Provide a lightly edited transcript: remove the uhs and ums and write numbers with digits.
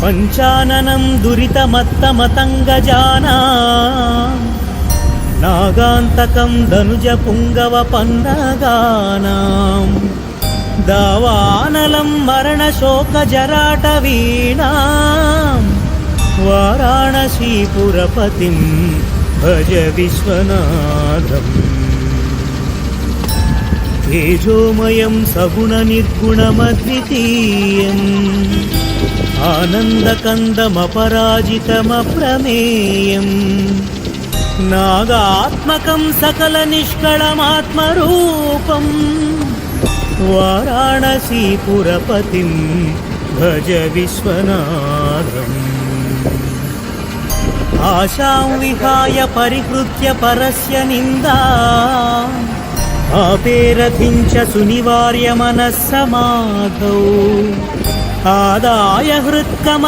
पञ्चाननं दुरितमत्तमतङ्गजानां नागान्तकं धनुजपुङ्गवपन्नगानां दावानलं मरणशोकजराटवीणां वाराणसीपुरपतिं भज विश्वनाथम् तेजोमयं सगुणनिर्गुणमद्वितीयम् आनन्दकन्दमपराजितमप्रमेयम् नागात्मकं सकलनिष्कळमात्मरूपम् वाराणसीपुरपतिं भज विश्वनाथम् आशां विहाय परिहृत्य परस्य निन्दा आपेरथिञ्च सुनिवार्य मनः समाधौ आदाय हृत्कम